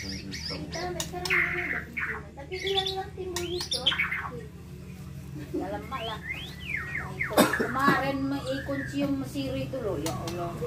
Tapi dia yang timbul gitu. Ya lemak lah. Kemarin ikut cium Mesir itu loh, ya Allah.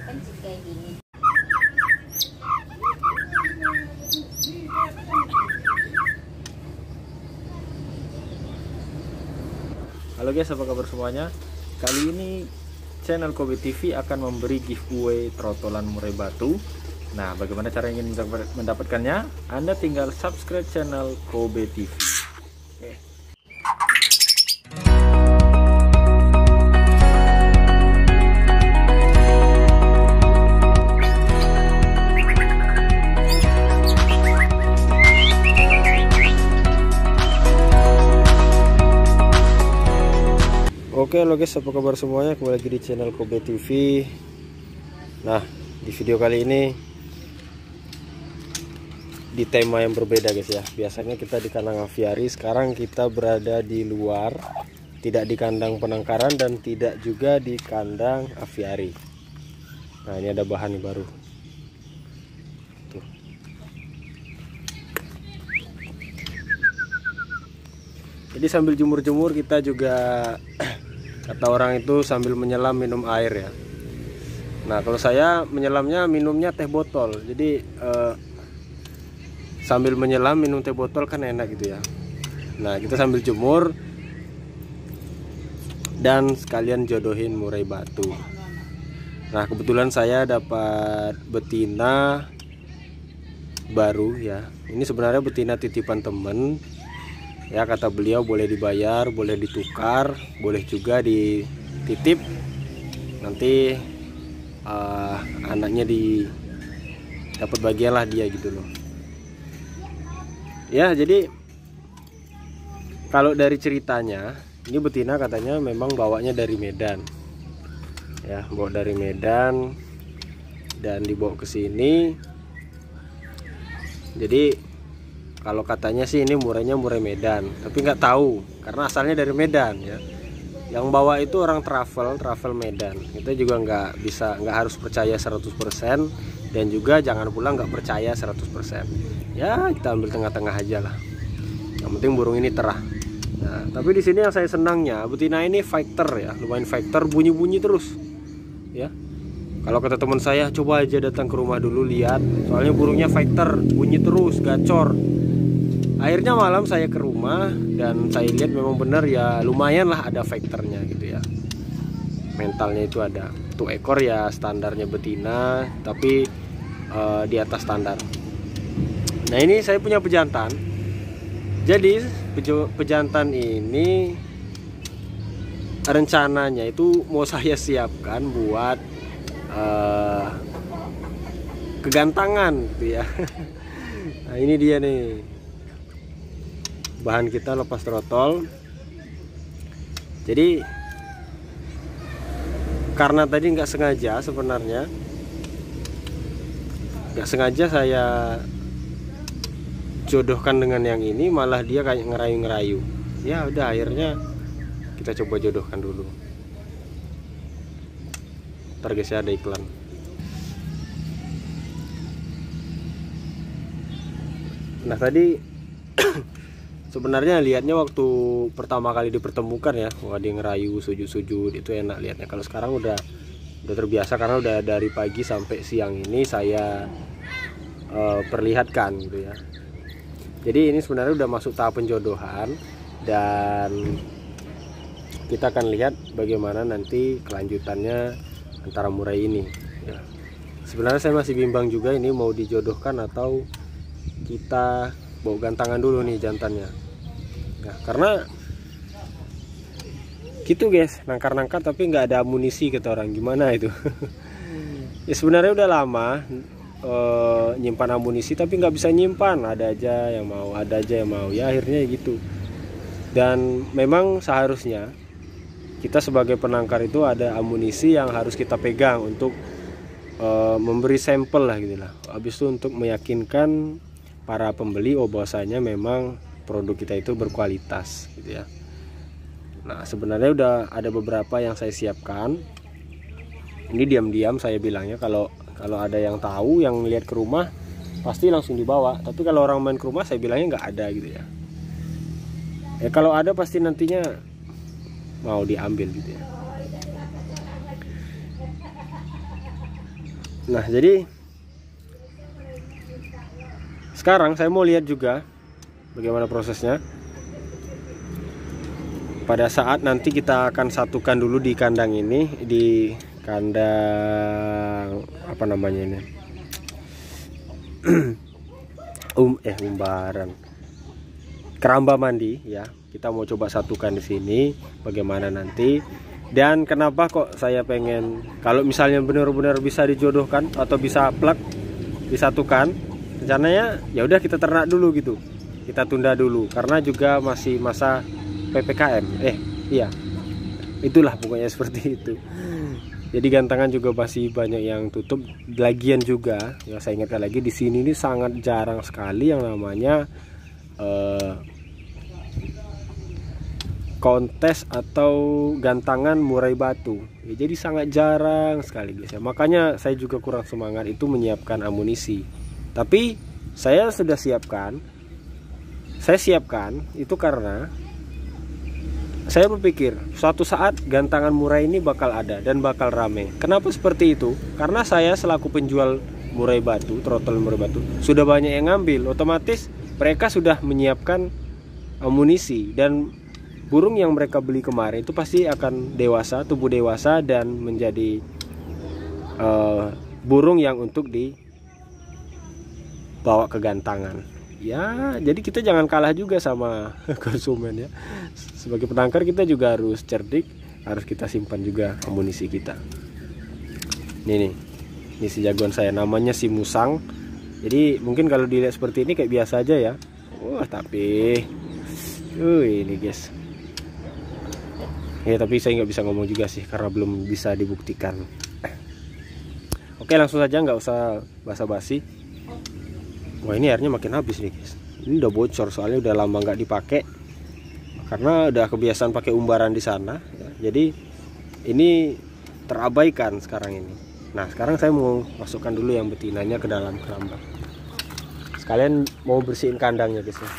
Kan kayak gini. Halo guys, apa kabar semuanya? Kali ini channel Kobe TV akan memberi giveaway trotolan murai batu. Nah, bagaimana cara ingin mendapatkannya? Anda tinggal subscribe channel Kobe TV. Oke. Oke lo guys, apa kabar semuanya? Kembali lagi di channel Kobe TV. Nah, di video kali ini di tema yang berbeda guys ya. Biasanya kita di kandang aviari, sekarang kita berada di luar, tidak di kandang penangkaran dan tidak juga di kandang aviari. Nah, ini ada bahan nih baru. Tuh. Jadi sambil jemur-jemur kita juga kata orang itu sambil menyelam minum air ya. Nah, kalau saya menyelamnya minumnya teh botol. Jadi sambil menyelam minum teh botol kan enak gitu ya. Nah, kita sambil jemur dan sekalian jodohin murai batu. Nah, kebetulan saya dapat betina baru ya. Ini sebenarnya betina titipan temen. Ya, kata beliau boleh dibayar, boleh ditukar, boleh juga dititip. Nanti anaknya dapat bagian lah dia gitu loh. Ya, jadi kalau dari ceritanya, ini betina katanya memang bawanya dari Medan. Ya, bawa dari Medan dan dibawa ke sini. Jadi kalau katanya sih ini murainya murai Medan, tapi nggak tahu karena asalnya dari Medan ya. Yang bawa itu orang travel Medan. Kita juga nggak harus percaya 100% dan juga jangan pula nggak percaya 100%. Ya, kita ambil tengah-tengah aja lah. Yang penting burung ini terah. Nah, tapi di sini yang saya senangnya betina ini fighter ya, lumayan fighter, bunyi-bunyi terus. Ya. Kalau kata teman saya, coba aja datang ke rumah dulu lihat, soalnya burungnya fighter, bunyi terus, gacor. Akhirnya malam saya ke rumah dan saya lihat memang benar ya, lumayan lah ada fighternya gitu ya. Mentalnya itu ada. Untuk ekor ya standarnya betina, tapi di atas standar. Nah, ini saya punya pejantan. Jadi pejantan ini rencananya itu mau saya siapkan buat kegantangan gitu ya. Nah, ini dia nih. Bahan kita lepas trotol. Jadi karena tadi nggak sengaja, sebenarnya nggak sengaja saya jodohkan dengan yang ini, malah dia kayak ngerayu-ngerayu. Ya udah, akhirnya kita coba jodohkan dulu. Ntar guys ya, ada iklan. Nah, tadi sebenarnya lihatnya waktu pertama kali dipertemukan ya, wah dia ngerayu, sujud-sujud, itu enak lihatnya. Kalau sekarang udah terbiasa karena udah dari pagi sampai siang ini saya perlihatkan gitu ya. Jadi ini sebenarnya udah masuk tahap penjodohan dan kita akan lihat bagaimana nanti kelanjutannya antara murai ini ya. Sebenarnya saya masih bimbang juga ini mau dijodohkan atau kita bawa gantangan dulu nih jantannya ya, karena gitu guys, nangkar-nangkar tapi nggak ada amunisi kata orang, gimana itu. Ya sebenarnya udah lama nyimpan amunisi tapi nggak bisa nyimpan, ada aja yang mau ya, akhirnya gitu. Dan memang seharusnya kita sebagai penangkar itu ada amunisi yang harus kita pegang untuk memberi sampel lah gitu lah, habis itu untuk meyakinkan para pembeli bahwasanya memang produk kita itu berkualitas gitu ya. Nah, sebenarnya udah ada beberapa yang saya siapkan. Ini diam-diam saya bilangnya, kalau ada yang tahu, yang lihat ke rumah, pasti langsung dibawa. Tapi kalau orang main ke rumah saya bilangnya nggak ada gitu ya. Kalau ada pasti nantinya mau diambil gitu ya. Nah, jadi sekarang saya mau lihat juga bagaimana prosesnya. Pada saat nanti kita akan satukan dulu di kandang ini, di kandang apa namanya ini? Umbaran. Keramba mandi ya. Kita mau coba satukan di sini bagaimana nanti. Dan kenapa kok saya pengen kalau misalnya benar-benar bisa dijodohkan atau bisa plug disatukan, rencananya ya udah kita ternak dulu gitu. Kita tunda dulu karena juga masih masa PPKM. Iya. Itulah pokoknya seperti itu. Jadi gantangan juga masih banyak yang tutup. Lagian juga ya saya ingatkan lagi di sini ini sangat jarang sekali yang namanya kontes atau gantangan murai batu ya, jadi sangat jarang sekali guys ya. Makanya saya juga kurang semangat itu menyiapkan amunisi. Tapi saya sudah siapkan. Saya siapkan itu karena saya berpikir suatu saat gantangan murai ini bakal ada dan bakal rame. Kenapa seperti itu? Karena saya selaku penjual murai batu, trotol murai batu, sudah banyak yang ngambil. Otomatis mereka sudah menyiapkan amunisi dan burung yang mereka beli kemarin itu pasti akan dewasa, tubuh dewasa dan menjadi burung yang untuk dibawa ke gantangan. Ya, jadi kita jangan kalah juga sama konsumen ya. Sebagai penangkar kita juga harus cerdik, harus kita simpan juga amunisi kita. Ini si jagoan saya namanya si Musang. Jadi mungkin kalau dilihat seperti ini kayak biasa aja ya. Wah, tapi ini guys. Ya tapi saya nggak bisa ngomong juga sih karena belum bisa dibuktikan. Oke, langsung saja, nggak usah basa-basi. Wah, ini airnya makin habis nih guys. Ini udah bocor soalnya udah lama nggak dipakai karena udah kebiasaan pakai umbaran di sana. Jadi ini terabaikan sekarang ini. Nah, sekarang saya mau masukkan dulu yang betinanya ke dalam keramba. Sekalian mau bersihin kandangnya guys ya.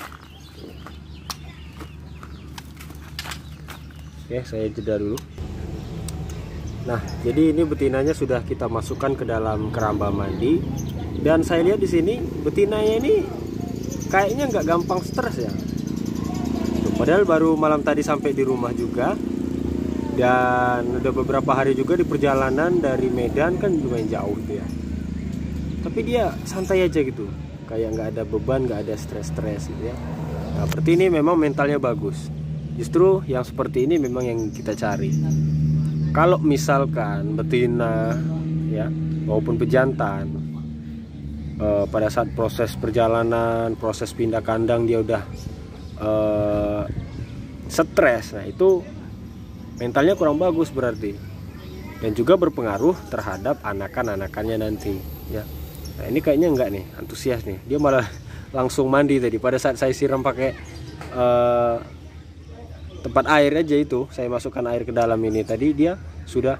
Oke, saya jeda dulu. Nah, jadi ini betinanya sudah kita masukkan ke dalam keramba mandi. Dan saya lihat di sini betinanya ini kayaknya nggak gampang stres ya. Padahal baru malam tadi sampai di rumah juga. Dan udah beberapa hari juga di perjalanan dari Medan, kan lumayan jauh tuh ya. Tapi dia santai aja gitu. Kayak nggak ada beban, nggak ada stres-stres gitu ya. Nah, seperti ini memang mentalnya bagus. Justru yang seperti ini memang yang kita cari. Kalau misalkan betina ya maupun pejantan pada saat proses perjalanan, proses pindah kandang dia udah stres, nah itu mentalnya kurang bagus berarti. Dan juga berpengaruh terhadap anakan-anakannya nanti ya. Nah, ini kayaknya enggak nih, antusias nih. Dia malah langsung mandi tadi pada saat saya siram pakai tempat air aja itu, saya masukkan air ke dalam ini tadi dia sudah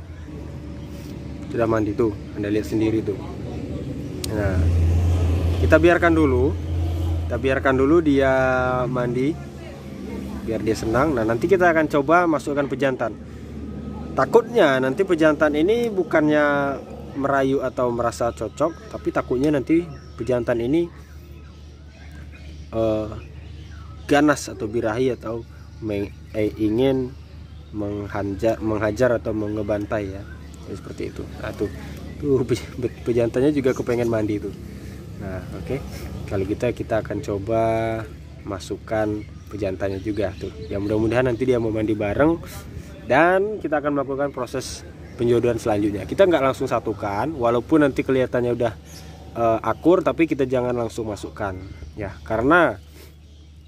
mandi tuh, Anda lihat sendiri tuh. Nah, kita biarkan dulu dia mandi biar dia senang. Nah, nanti kita akan coba masukkan pejantan. Takutnya nanti pejantan ini bukannya merayu atau merasa cocok, tapi takutnya nanti pejantan ini ganas atau birahi atau ingin menghajar atau mengebantai ya. Jadi seperti itu. Nah, tuh pejantannya juga kepengen mandi tuh. Nah, oke. Kalau kita akan coba masukkan pejantannya juga tuh. Ya mudah-mudahan nanti dia mau mandi bareng dan kita akan melakukan proses penjodohan selanjutnya. Kita nggak langsung satukan, walaupun nanti kelihatannya udah akur, tapi kita jangan langsung masukkan ya, karena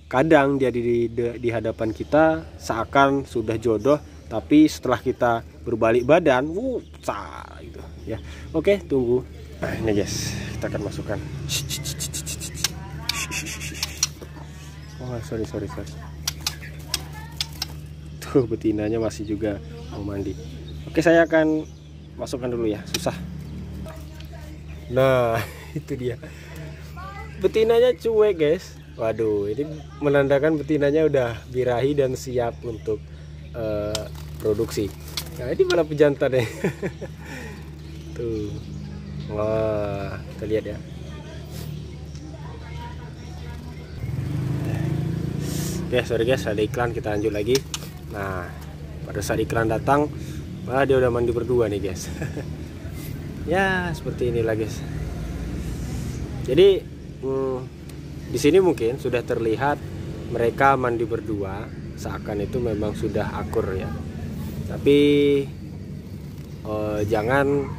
kadang dia di hadapan kita seakan sudah jodoh, tapi setelah kita berbalik badan, gitu ya. Oke, tunggu. Nah, ini guys, kita akan masukkan. Oh, sorry. Tuh betinanya masih juga mau mandi. Oke, saya akan masukkan dulu ya, susah. Nah, itu dia. betinanya cuek guys. Waduh, ini menandakan betinanya udah birahi dan siap untuk produksi. Nah ini malah pejantan deh. Tuh, wah, kita lihat ya. Oke, sorry guys, ada iklan, kita lanjut lagi. Nah, pada saat iklan datang, wah dia udah mandi berdua nih guys. Ya seperti inilah guys. Jadi di sini mungkin sudah terlihat mereka mandi berdua, seakan itu memang sudah akur ya. Tapi jangan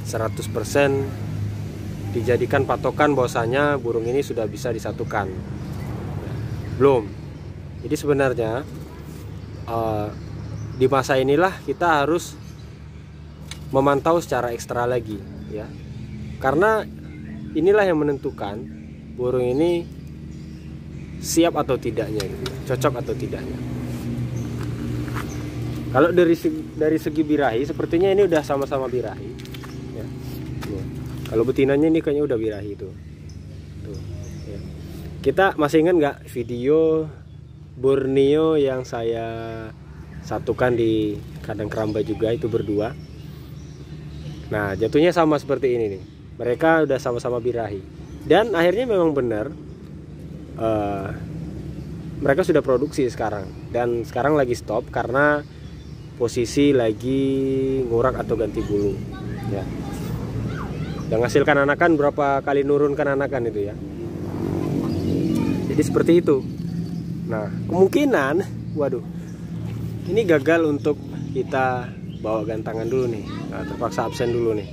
100% dijadikan patokan bahwasanya burung ini sudah bisa disatukan. Belum. Jadi sebenarnya di masa inilah kita harus memantau secara ekstra lagi ya. Karena inilah yang menentukan burung ini siap atau tidaknya gitu, cocok atau tidaknya. Kalau dari segi birahi sepertinya ini udah sama-sama birahi ya. Kalau betinanya ini kayaknya udah birahi tuh. Ya. Kita masih ingat nggak video Borneo yang saya satukan di kandang keramba juga, itu berdua. Nah jatuhnya sama seperti ini nih, mereka udah sama-sama birahi dan akhirnya memang benar mereka sudah produksi sekarang, dan sekarang lagi stop karena posisi lagi ngurak atau ganti bulu ya. Yang hasilkan anakan berapa kali nurunkan anakan itu ya. Jadi seperti itu. Nah kemungkinan waduh ini gagal untuk kita bawa gantangan dulu nih. Nah, terpaksa absen dulu nih.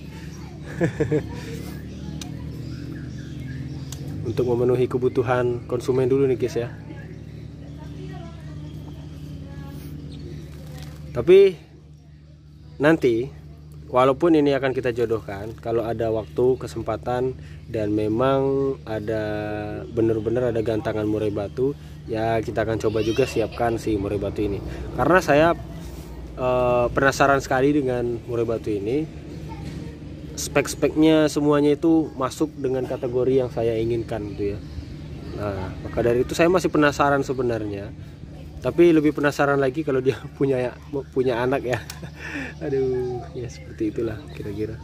Untuk memenuhi kebutuhan konsumen dulu nih guys ya. Tapi nanti walaupun ini akan kita jodohkan, kalau ada waktu, kesempatan, dan memang ada benar-benar ada gantangan murai batu, ya kita akan coba juga siapkan si murai batu ini. Karena saya penasaran sekali dengan murai batu ini. Spek-speknya semuanya itu masuk dengan kategori yang saya inginkan gitu ya. Nah maka dari itu saya masih penasaran sebenarnya. Tapi lebih penasaran lagi kalau dia punya anak ya. Aduh ya seperti itulah kira-kira.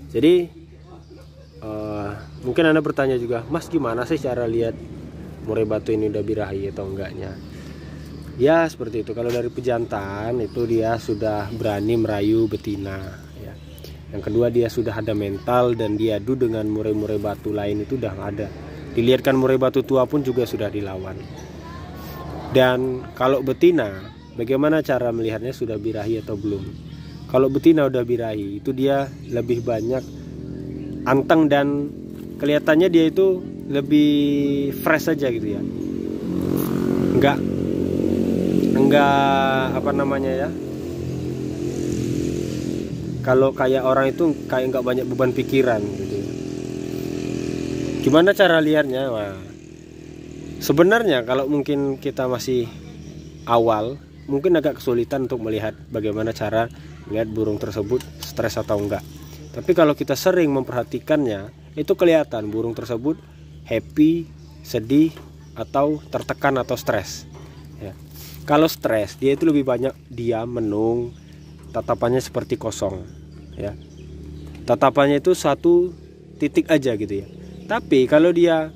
Jadi mungkin Anda bertanya juga, Mas gimana sih cara lihat murai batu ini udah birahi atau enggaknya? Ya seperti itu. Kalau dari pejantan itu dia sudah berani merayu betina ya. Yang kedua dia sudah ada mental dan diadu dengan murai-murai batu lain itu udah ada. Dilihatkan murai batu tua pun juga sudah dilawan. Dan kalau betina, bagaimana cara melihatnya sudah birahi atau belum? Kalau betina udah birahi itu dia lebih banyak anteng dan kelihatannya dia itu lebih fresh aja gitu ya. Enggak apa namanya ya, kalau kayak orang itu kayak nggak banyak beban pikiran gitu. Gimana cara lihatnya? Wah, sebenarnya kalau mungkin kita masih awal, mungkin agak kesulitan untuk melihat bagaimana cara melihat burung tersebut stres atau enggak. Tapi kalau kita sering memperhatikannya, itu kelihatan burung tersebut happy, sedih, atau tertekan atau stres ya. Kalau stres, dia itu lebih banyak diam, menung, tatapannya seperti kosong ya. Tatapannya itu satu titik aja gitu ya. Tapi kalau dia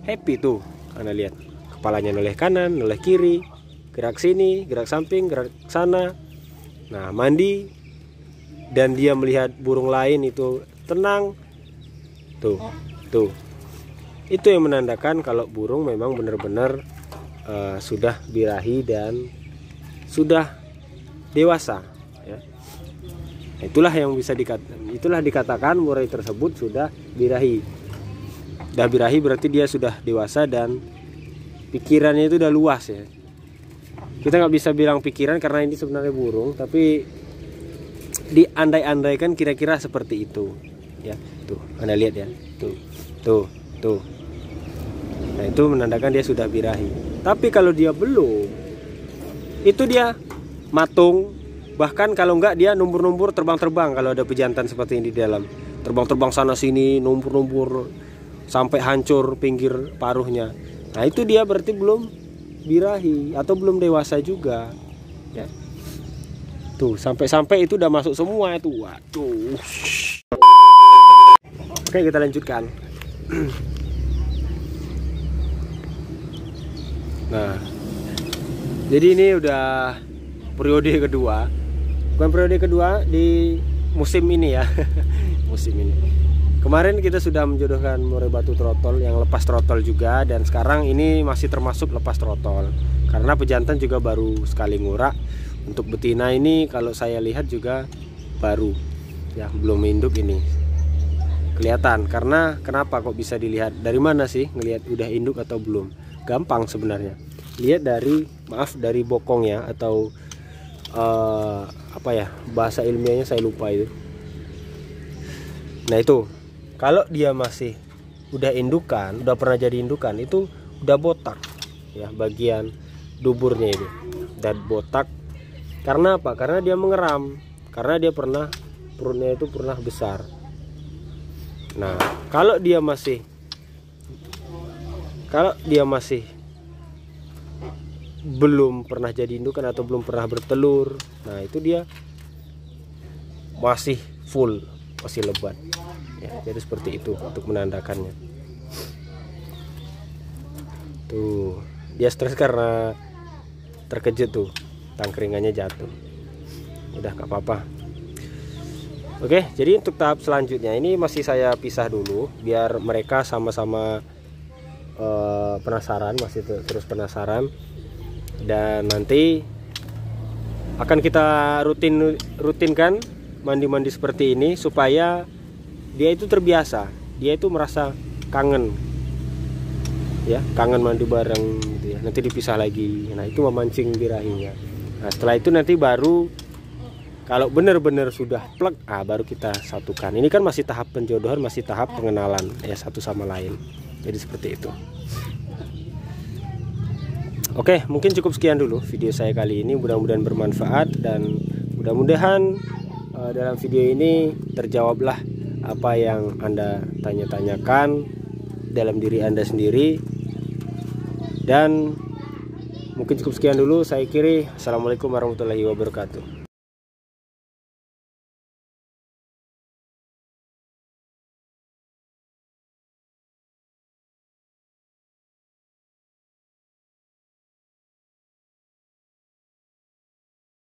happy tuh, Anda lihat kepalanya noleh kanan, noleh kiri, gerak sini, gerak samping, gerak sana. Nah mandi dan dia melihat burung lain itu tenang. Tuh itu yang menandakan kalau burung memang benar-benar sudah birahi dan sudah dewasa ya. Itulah yang bisa dikatakan murai tersebut sudah birahi. Sudah birahi berarti dia sudah dewasa dan pikirannya itu udah luas ya. Kita nggak bisa bilang pikiran karena ini sebenarnya burung, tapi diandai-andaikan kira-kira seperti itu ya. Tuh Anda lihat ya, tuh. Nah itu menandakan dia sudah birahi. Tapi kalau dia belum, itu dia matung. Bahkan kalau enggak dia numbur-numbur terbang-terbang kalau ada pejantan seperti ini di dalam. terbang-terbang sana sini, numpur-numpur sampai hancur pinggir paruhnya. Nah itu dia berarti belum birahi atau belum dewasa juga ya. Tuh sampai itu udah masuk semua itu. Waduh. Oke, kita lanjutkan. Nah, jadi ini udah periode kedua. Bukan periode kedua di musim ini ya. Musim ini. Kemarin kita sudah menjodohkan murai batu trotol yang lepas trotol juga, dan sekarang ini masih termasuk lepas trotol. Karena pejantan juga baru sekali ngurak. Untuk betina ini kalau saya lihat juga baru ya, belum induk ini. Kelihatan, karena kenapa kok bisa dilihat? Dari mana sih ngelihat udah induk atau belum? Gampang sebenarnya. Lihat dari bokongnya atau apa ya, bahasa ilmiahnya saya lupa itu. Nah itu, kalau dia masih udah indukan, udah pernah jadi indukan, itu udah botak ya, bagian duburnya ini dan botak. Karena apa? Karena dia mengeram, karena dia perutnya itu pernah besar. Nah kalau dia masih belum pernah jadi indukan atau belum pernah bertelur, nah itu dia masih full, masih lebat ya. Jadi seperti itu untuk menandakannya. Tuh dia stres karena terkejut tuh, tangkringannya jatuh. Udah gak apa-apa. Oke, jadi untuk tahap selanjutnya ini masih saya pisah dulu biar mereka sama-sama penasaran, masih terus penasaran. Dan nanti akan kita rutinkan mandi-mandi seperti ini supaya dia itu terbiasa, dia itu merasa kangen ya, kangen mandi bareng gitu ya. Nanti dipisah lagi. Nah itu memancing birahinya. Nah setelah itu nanti baru kalau benar-benar sudah plek, baru kita satukan. Ini kan masih tahap penjodohan, masih tahap pengenalan ya satu sama lain. Jadi seperti itu. Oke, mungkin cukup sekian dulu video saya kali ini. Mudah-mudahan bermanfaat dan mudah-mudahan dalam video ini terjawablah apa yang Anda tanya-tanyakan dalam diri Anda sendiri. Dan mungkin cukup sekian dulu. Saya akhiri. Assalamualaikum warahmatullahi wabarakatuh.